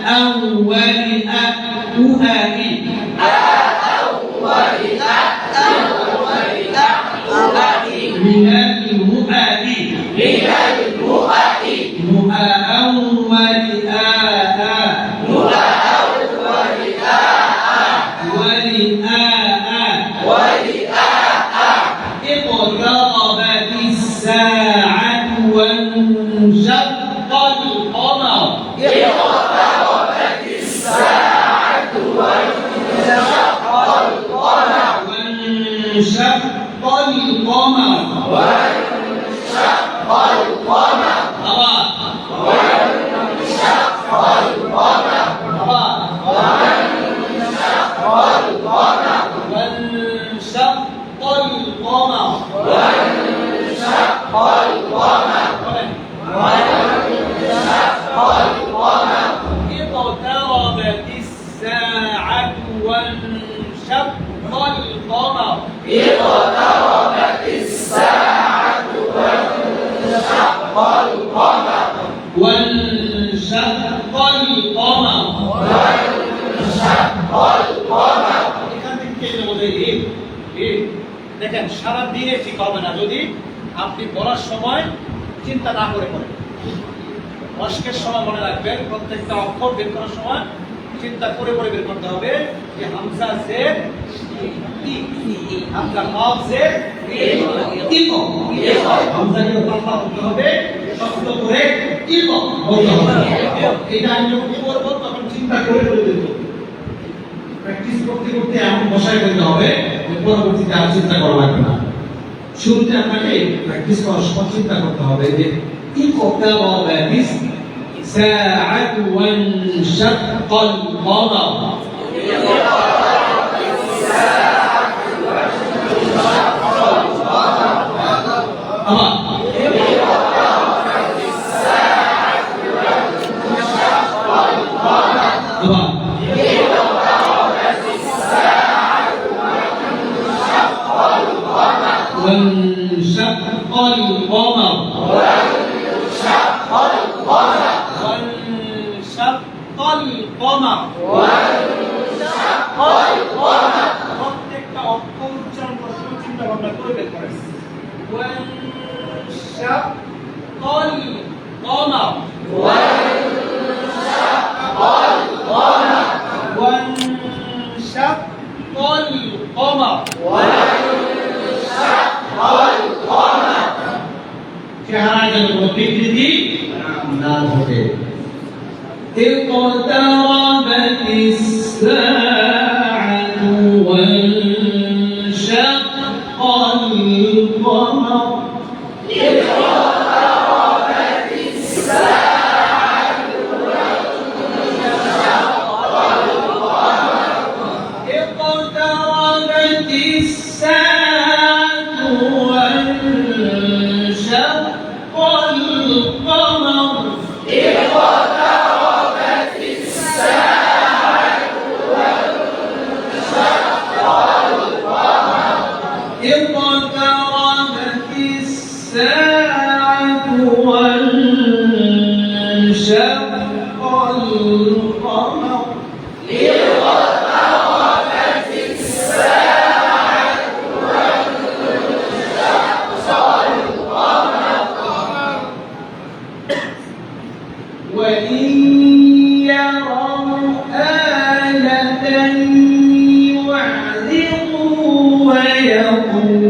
أول أؤهي من المؤهي اقتربت الساعة وانشق القمر اقتربت الساعة وانشق القمر وانشق القمر এখান থেকে কেটে বোঝাই দেখেন সারা দিনে ঠিক হবে না যদি আপনি পড়ার সময় চিন্তা না করে পড়েন। মস্কের সময় মনে রাখবেন প্রত্যেকটা অক্ষর বের করার সময় চিন্তা করে করে বের করতে হবে যে হামজা জের ই হামজা কফ জের ই হামজাকে লম্বা করতে হবে শব্দ করে ই বলতে হবে। এটা আমি যখন করব তখন চিন্তা করে করে বের করব। প্র্যাকটিস করতে করতে এমন বসায় ফেলতে হবে যে পরবর্তীতে আর চিন্তা করা লাগবে না। শুরুতে আপনাকে প্র্যাকটিস করার সময় চিন্তা করতে হবে যে اقتربت الساعة وانشق القمر وانشق القمر প্রত্যেকটা অক্ষর উচ্চারণ করার সময় চিন্তা ভাবনা করে বের করেন। وانشق القمر وانشق القمر চেহারা যেন কোনো বিকৃতি না ঘটে। اقتربت الساعة وانشق القمر وإن يروا آية يعرضوا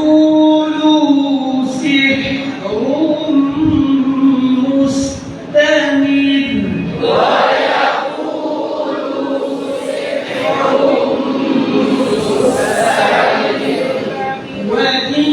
ويقولوا سحر مستمر وإن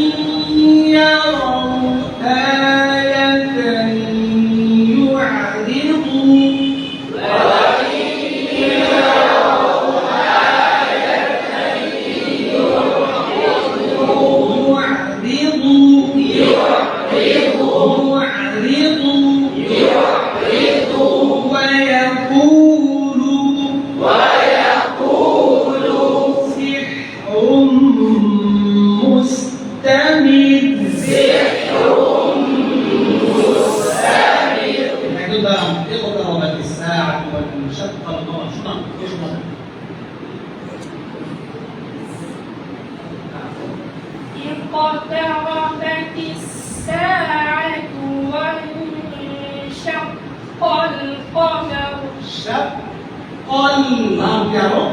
কল নাম কি আরো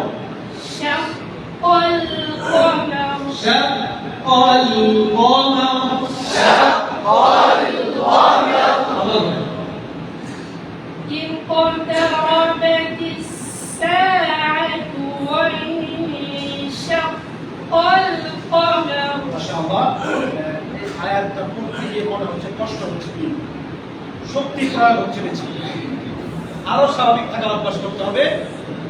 شق القمر شق القمر شق القمر اقتربت الساعة وانشق القمر মাশাআল্লাহ এই আয়াতটা পড়তে গিয়ে মনে হচ্ছে কষ্ট হচ্ছে শক্তি প্রয়োগ হচ্ছে বেশি আরো স্বাভাবিক থাকার অভ্যাস করতে হবে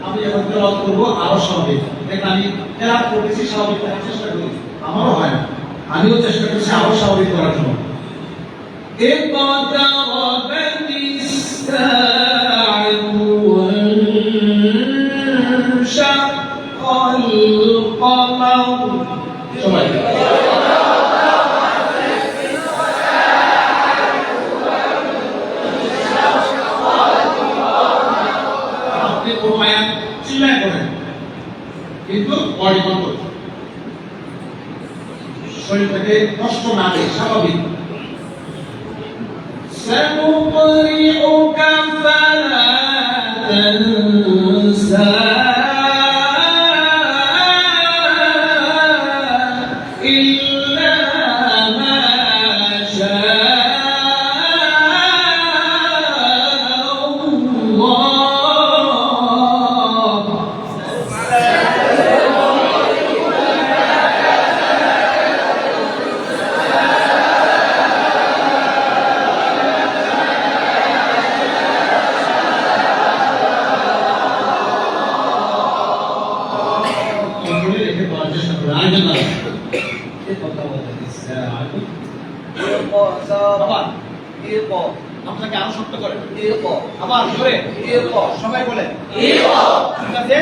আমি যখন তেলাওয়াত করব আরো স্বাভাবিক দেখেন আমি তেলাওয়াত করতেছি স্বাভাবিক থাকার চেষ্টা করি আমারও হয় না আমিও চেষ্টা করছি আরো স্বাভাবিক করার জন্য اقتربت الساعة وانشق القمر সবাই আপনি কোনো আয়াত চিল্লায় করেন কিন্তু বডি কন্ট্রোল শরীর থেকে কষ্ট না দেয় স্বাভাবিক سنقرئك فلا تنسى إلا ما شاء الله আপনাকে আরো শক্ত করে আবার জোরে সবাই বলে ঠিক আছে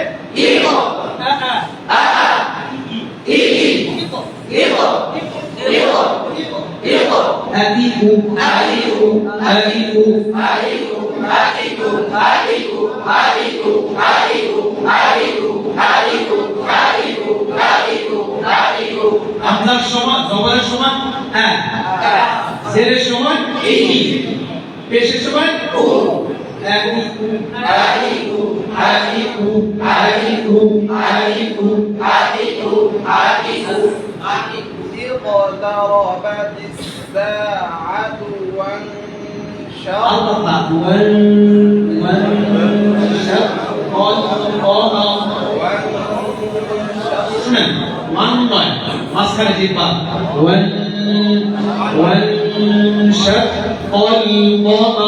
আপনার সময় জবরের সময় হ্যাঁ জেরের সময় এই পেশের সময় ও আলিফু আলিফু আলিফু আলিফু আলিফু আলিফু আলিফু اقتربت الساعة وانشق الله وانشق القمر শুনেন মান নয় মাঝখানে জিহ্বা وانشق القمر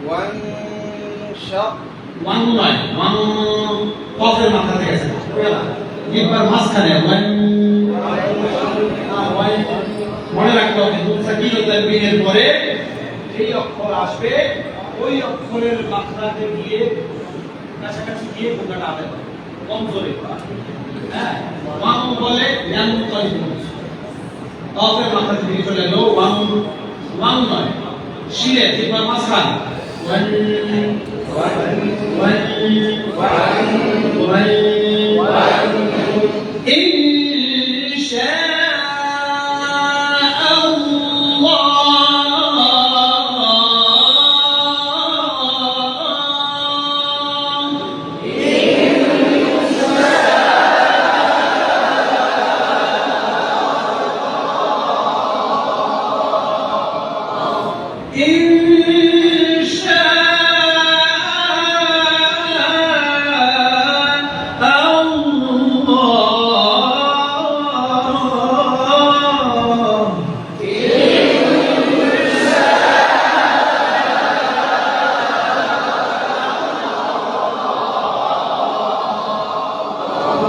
وانشق ওয়ান নয় ওয়ান কফের মাথা থেকে আছে জিহ্বার মাঝখানে মনে রাখতে হবে মুস্তাকিল ও তানবিনের পরে এই অক্ষর আসবে ওই অক্ষরের মাত্রাতে গিয়ে কাছাকাছি গিয়ে ফোকাটা আবে কম জোরে হ্যাঁ ওয়ান বলে জ্ঞান তৈরি কফের মাথাতে দিকে চলে এলো ওয়ান ওয়ান নয় শিলে জিহ্বার মাঝখানে إن شاء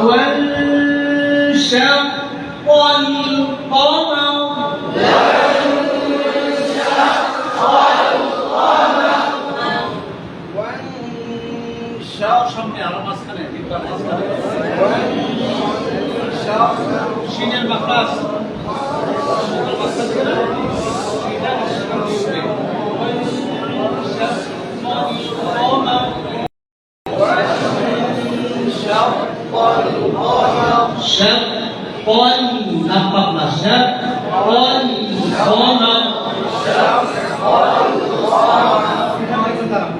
وانشق القمر সামনে আরো মাঝখানে জিহ্বার মাঝখানে শিনের মাখরাজ শিনের মাঝখানে شق القمر شق القمر এখানে একটু দাঁড়ান,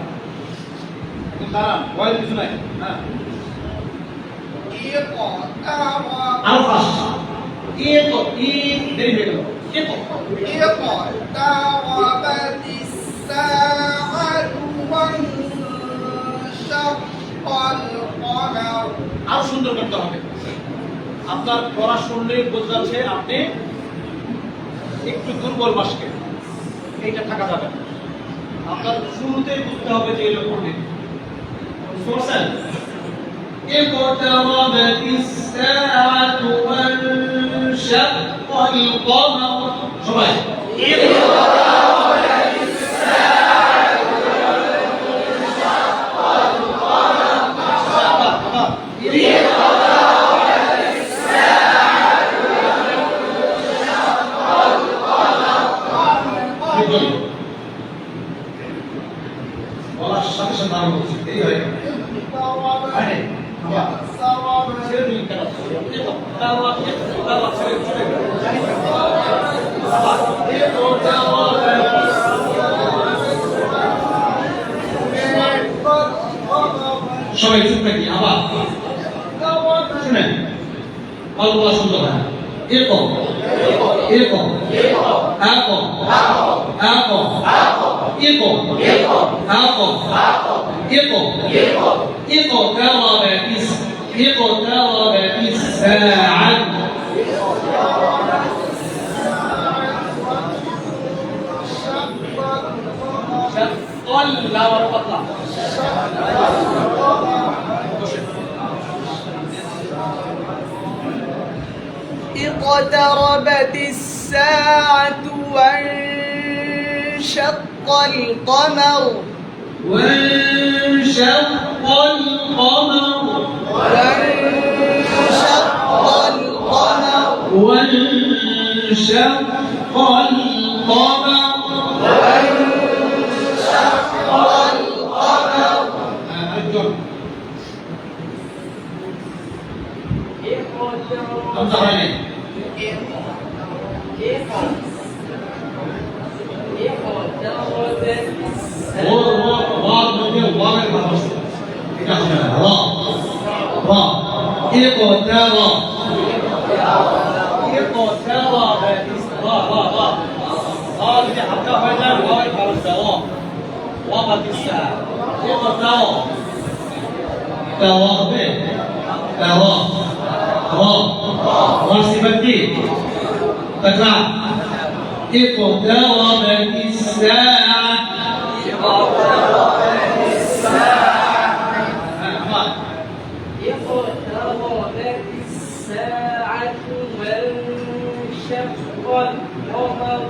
একটু দাঁড়ান, ভয়ের কিছু নাই। হ্যাঁ, আরো ফাস্ট। দেরি হয়ে গেল। اقتربت الساعة وانشق القمر আরো সুন্দর করতে হবে। আপনার পড়া শুনলে বোঝা যাচ্ছে আপনি একটু দুর্বল মাসকে, এইটা থাকা যাবে না। আপনার শুরুতেই বুঝতে হবে যে এলো পড়বে। শুনছেন? اقتربت الساعة وانشق القمر সবাই বলার সাথে সাথে আরম্ভ হচ্ছে। এই হয় আরে বাবা ছেড়ে দিন কেন? তাওয়া ছেড়ে চলে গেল। সবাই চুপ থাকি। আবার শুনেন, গল্পটা সুন্দর হয়। এরকম এরকম এরকম এরকম এরকম এরকম এরকম اقتربت الساعة شق لا والقطع اقتربت الساعة وانشق القمر وانشق القمر وانشق القمر اقتربت الساعة اقتربت الساعة وانشق القمر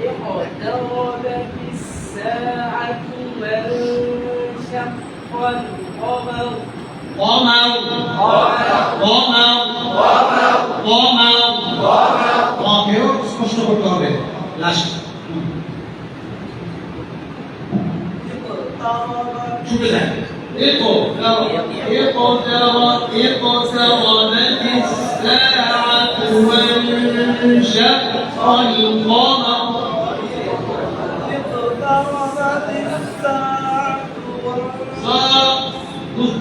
اقتربت الساعة وانشق القمر قمر قمر قمر قمر স্পষ্ট করতে হবে লাস্ট ছুটে যায় اقتربت الساعة وانشق القمر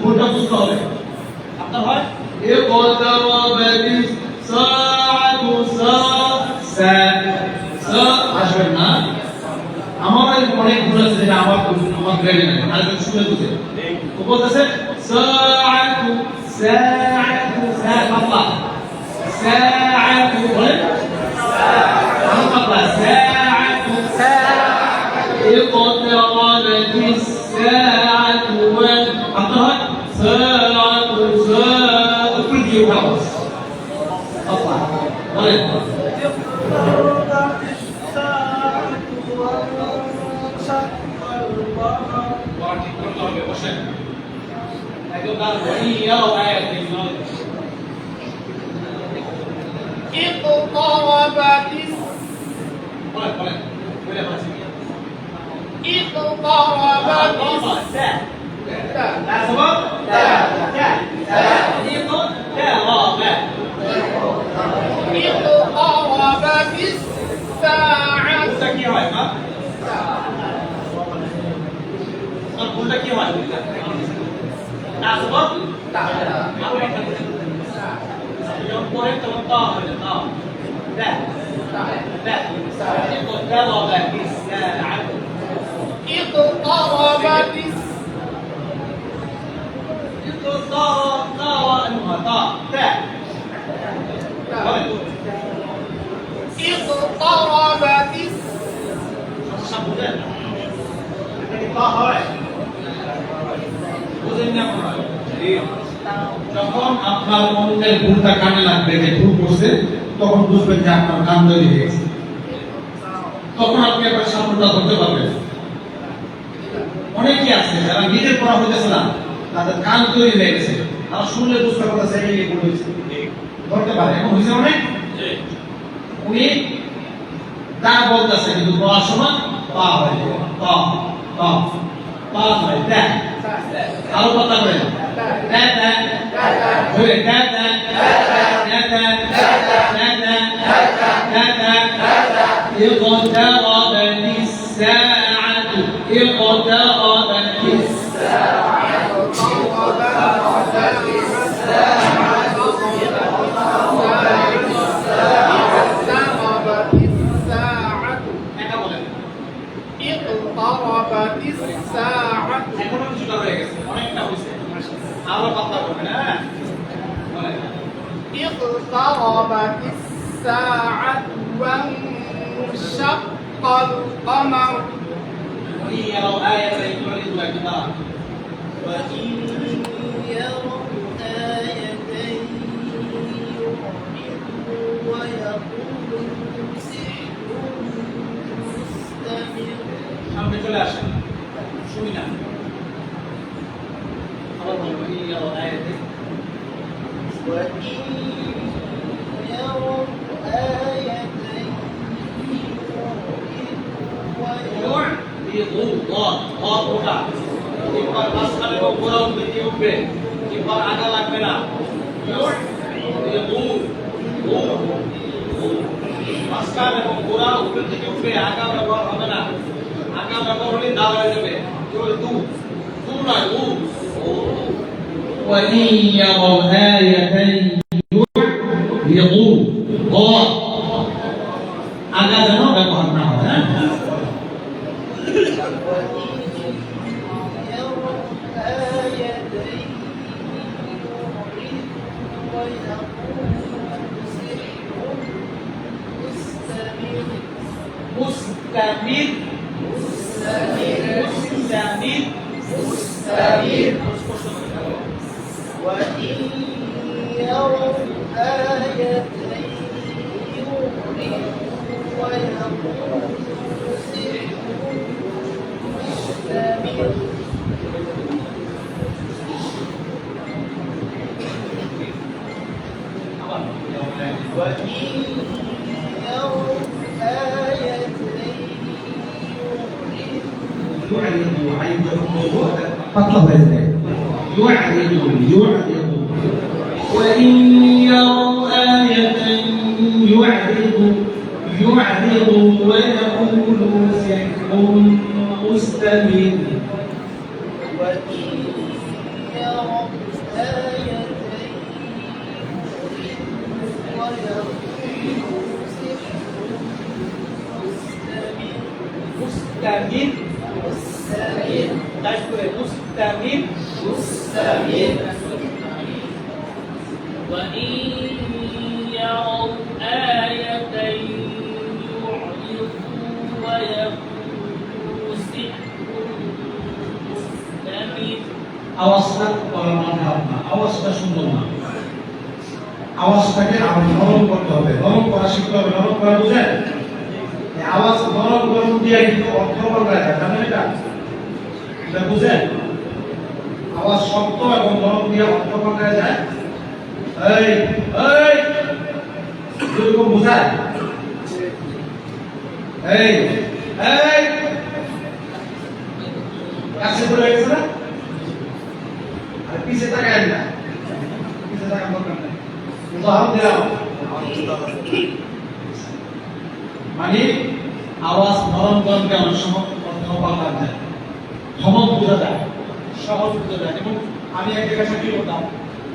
ভুলটা বুঝতে হবে আপনার হয় اقتربت الساعة আসবেন না আমার অনেক ভুল আছে যেটা আমার গ্রেডে নাই আর শুনে বুঝে ও বলতেছে সাআতু সাআতু সাআতু সাআতু বলে সাআতু সাআতু اقتربت الساعة আপনার ساعة كل شيء خلاص أطلع وين কোনটা কি হয় তা সবক আরো একটা যখন পরে তখন তা হবে তা দেখ দেখ এটা বলা কি اقتربت اقتربت যখন আপনার অন্যের ভুলটা কানে লাগবে যে ভুল করছে তখন বুঝবেন যে আপনার কান তৈরি হয়েছে তখন আপনি আপনার সামনেটা ধরতে পারবেন অনেকে আছে যারা নিজের পড়া হইতেছে না তাদের কান তৈরি হয়ে গেছে তারা শুনলে বুঝতে পারতেছে এই ভুল হয়েছে ধরতে পারে এখন হয়েছে অনেক উনি তা বলতেছে কিন্তু পড়ার সময় পা হয় পা পা পা হয় দেখ আরো কথা বলেন দেখ দেখ ধরে দেখ দেখ দেখ দেখ দেখ দেখ দেখ اقتربت الساعة اقتربت اقتربت الساعة এখনো কিছুটা রয়ে গেছে অনেকটা হয়েছে আরো কথা বলবেন হ্যাঁ বলেন اقتربت الساعة وانشق القمر وإن يروا آية يعرضوا اعتبارا وإن يروا آية يعرضوا ويقولوا سحر مستمر সামনে চলে আসেন শুনি না আবার বলবো وإن يروا آية وإن يروا آية يعرضوا ضاد ضاد ওটা এবার মাঝখানে এবং গোড়া উঠবে কি উঠবে এবার আগা লাগবে না يعرضوا মাঝখান এবং গোড়া উপর থেকে উঠবে আগা ব্যবহার হবে না আগা ব্যবহার হলে দাও হয়ে যাবে দু দু নয় দু وإن يروا آية يعرضوا ضاد আগা যেন ব্যবহার না হয় مستمر مستمر مستمر وإن يروا آية يعرضوا ويقولوا سحر مستمر وإن يروا آية فاطلب رزقك يعرض وإن يروا آية يعرضوا ويقولوا سحر مستمر وإن يروا آية ويقولوا سحر مستمر مستمر تشكر مستمر مستمر وإن يروا آية يعرضوا ويقولوا سحر مستمر আওয়াজটা বলার মানে আপনার আওয়াজটা সুন্দর না আওয়াজটাকে আরো নরম করতে হবে নরম করা শিখতে হবে নরম করা বুঝেন আওয়াজ নরম গরম দিয়ে কিন্তু অর্থ বদলায় যায় জানেন এটা বুঝেন আওয়াজ শক্ত এবং নরম দিয়ে অর্থ বদলায় যায় এই এই এরকম বুঝায় এই এই কাছে বলে গেছে না আর পিছে তাকায় না পিছে তাকান দরকার নেই উদাহরণ দিলাম মানে আওয়াজ নরম গরমকে অনেক সময় অর্থ পাল্টা যায় ধমক বোঝা যায় সহজ বুঝতে যায়। যেমন আমি এক জায়গায় চাকরি করতাম,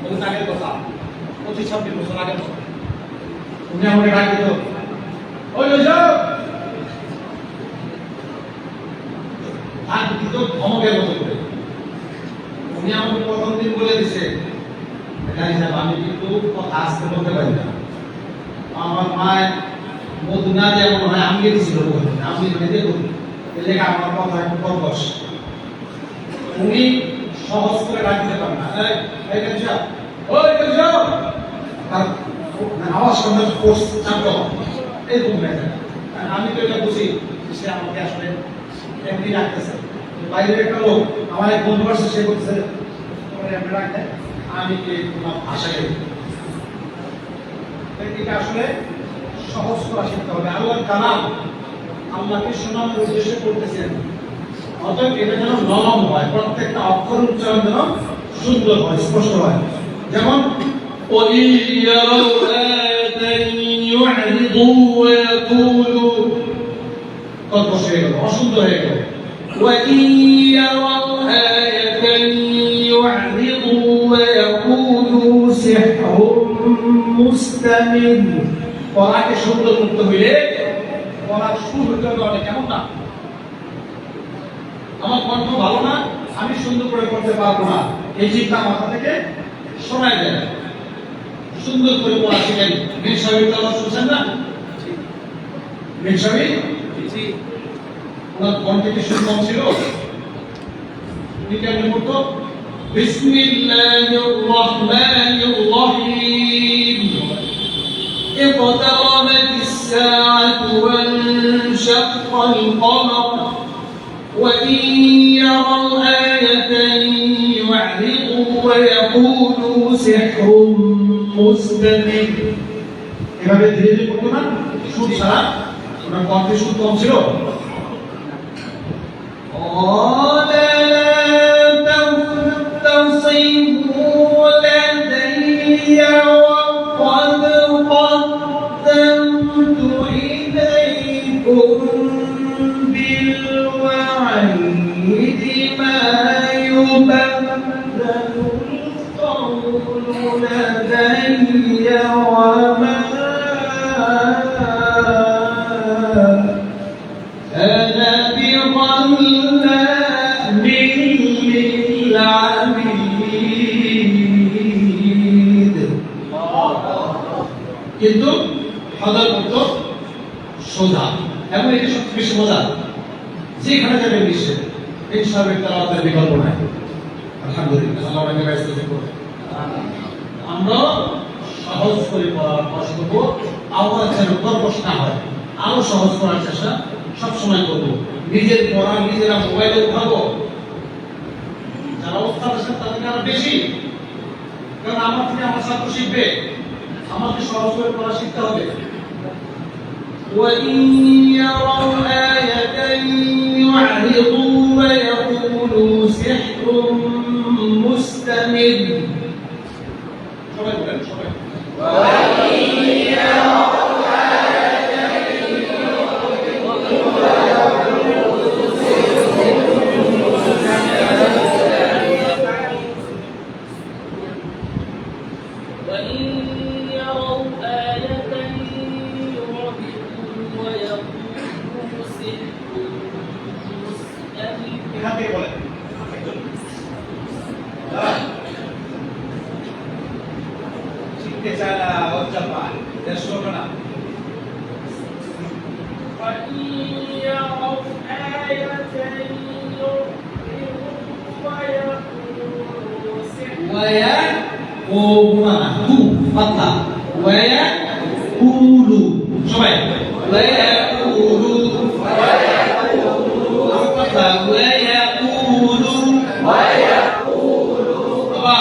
ওই আগের কথা 25-26 বছর আগের কথা। উনি আমাকে ডাক দিত, ওই যাও ডাক দিত ধমকের মতো করে। উনি আমাকে প্রথম দিন বলে দিছে, আমি কিন্তু কথা আসতে বলতে পারি না। আমার মায়ের মধুনা যেমন হয় আমি দিয়েছিল, আমি দিয়ে বলি এলে আমার কথা একটু কর্কশ। উনি সহজ করে ডাক দিতে পারেন না, আওয়াজ সন্ধ্যা ফোর্স চাপ এরকম হয়ে যায়। আমি তো এটা বুঝি সে আমাকে আসলে এমনি রাখতেছে। বাইরের একটা লোক আমার এক বন্ধু আসছে, সে বলছে এমনি রাখতে, আমি কি তোমার ভাষায় এটা আসলে সহজ করা শিখতে হবে। আল্লাহর কালাম আল্লাহকে শোনানোর উদ্দেশ্যে করতেছেন, অতএব এটা যেন নরম হয়, প্রত্যেকটা অক্ষর উচ্চারণ যেন সুন্দর হয়, স্পষ্ট হয়। যেমন وإن يروا آية يعرضوا ويقولوا কত হয়ে গেল, অসুন্দর হয়ে গেল। وإن يروا آية يعرضوا ويقولوا سحر مستمر পড়াকে সুন্দর করতে হইলে পড়ার সুর হইতে হবে অনেক, কেমন না আমার কণ্ঠ ভালো না, আমি সুন্দর করে পড়তে পারবো না, এই চিন্তা মাথা থেকে সরাই দেয়। সুন্দর করে পড়া শিখেন। মীর সাহেবের কথা শুনছেন না? মীর সাহেব ওনার কণ্ঠে কি সুর কম ছিল? উনি কেমন পড়তো? بسم الله الرحمن الرحيم اقتربت الساعة وانشق القمر وإن يروا آية يعرضوا ويقولوا سحر مستمر এভাবে ধীরে ধীরে পড়তো না, সুর ছাড়া। ওনার কণ্ঠে সুর কম ছিল। قال لا تختصموا لدي وقد قدمت إليكم بالوعيد ما يبدل القول لدي وما أنا بظلام للعبيد কিন্তু হদর করত সোজা, এবং এটা সবচেয়ে বেশি মজা। যেখানে যাবেন বিশ্বে ইনশাআল্লাহ তেলাওয়াতের বিকল্প নাই। আলহামদুলিল্লাহ, আল্লাহ আমাকে ব্যস্ত করুন। আমরা সহজ করে পড়ার কষ্ট করব, আওয়াজ যেন কর্কশ না হয়, আরো সহজ করার চেষ্টা সবসময় করব। নিজের পড়া নিজেরা মোবাইলে উঠাবো, যারা ওস্তাদ আছেন তাদেরকে আরো বেশি, কারণ আমার থেকে আমার ছাত্র শিখবে, আমাকে সহজ করে পড়া শিখতে হবে। وإن يروا آية يعرضوا ويقولوا سحر مستمر সবাই বলেন, সবাই وإن يروا آية يعرضوا ويقولوا سحر مستمر এখান থেকে বলেন। শিখতে চায় না, লজ্জা পায়, দেশ করবে না। وإن يروا آية يعرضوا ويقولوا سحر ويا তু পাতলা, ওয়া কুলু, সবাই ويقولوا পাতলা, ويقولوا বাবা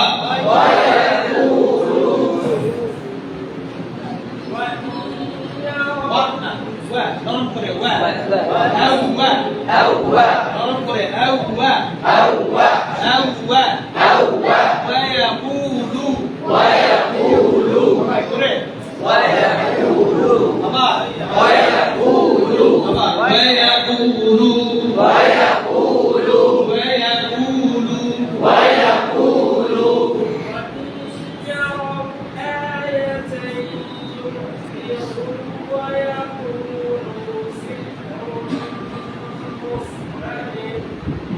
ওয়া না, ওয়া নরম করে, ওয়া আউ ওয়া নরম করে, আউ ওয়া ওয়া সবাই করে আবার আবার ويقولوا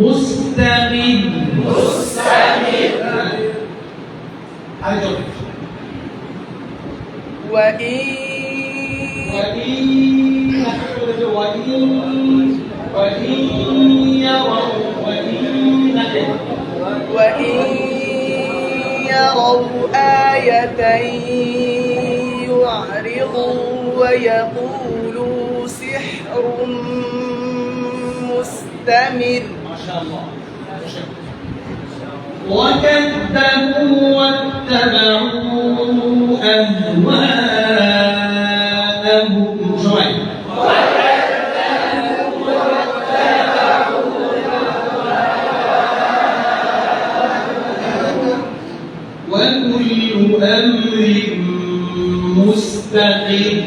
مستمر আরেকজন وإن وإن يروا آية يعرضوا ويقولوا سحر مستمر ما شاء الله وكذبوا واتبعوا أهواءهم شوي وكل أمر مستقر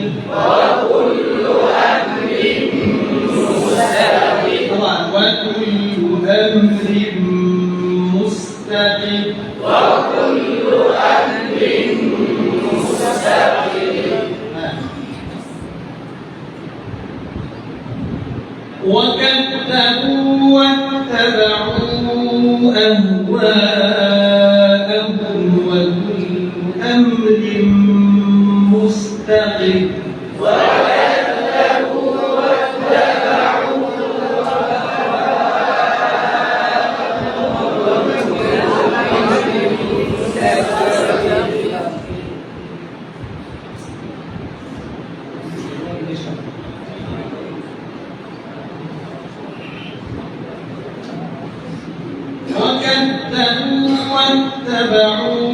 طبعا وكل أمر مستقر وكذبوا واتبعوا أهواءهم وكل أمر مستقر وكذبوا واتبعوا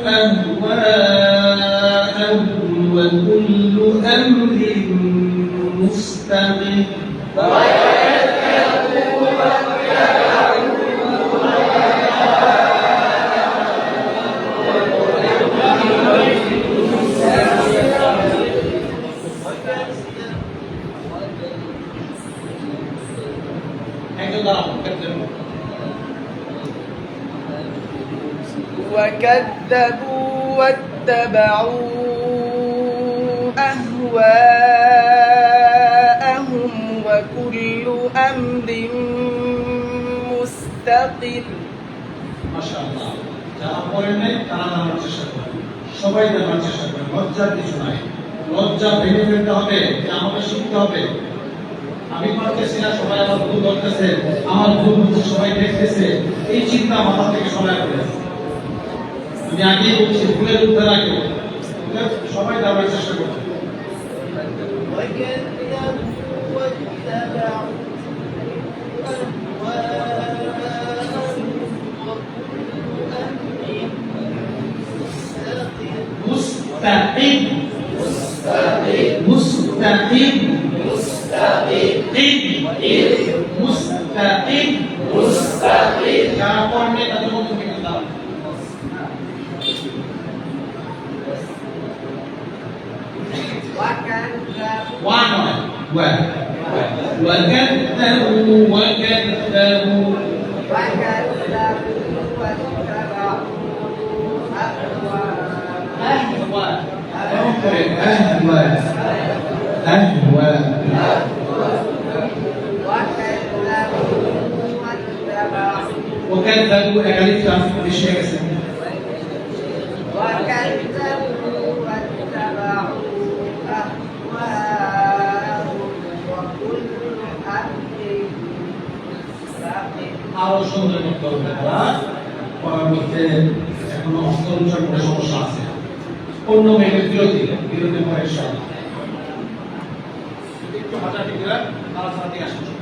أهواءهم وكل أمر مستقر একজন দাঁড়াও ক্যাপ্টেন وكذبوا واتبعوا أهواءهم وكل أمر مستقر মাশাআল্লাহ যারা পড়েন নাই তারা জানার চেষ্টা করেন সবাই জানার চেষ্টা করেন লজ্জার কিছু নাই লজ্জা ভেঙে ফেলতে হবে যে আমাকে শিখতে হবে আমি পারতেছি না সবাই আমার ভুল ধরতেছে আমার ভুল হচ্ছে সবাই দেখতেছে এই চিন্তা মাথা থেকে সবাই করে আমি আগেই বলছি ভুলের উদ্ধার আগে সবাই জানার চেষ্টা করবে وكذبوا واتبعوا مستقر مستقر مستقر যারা পড়েন নাই তাদের মধ্যে থেকে দাঁড়ান وكذبوا وكذبوا وكذبوا وكذبوا أكاليف تعرفوا بالشيء كسر আরো সুন্দর করতে হবে পড়ার মধ্যে এখনো অন্তর উচ্চারণের সমস্যা আছে অন্য মেয়েদের বিরতি পরে একটু হাঁটাহাঁটি করে তারা আসে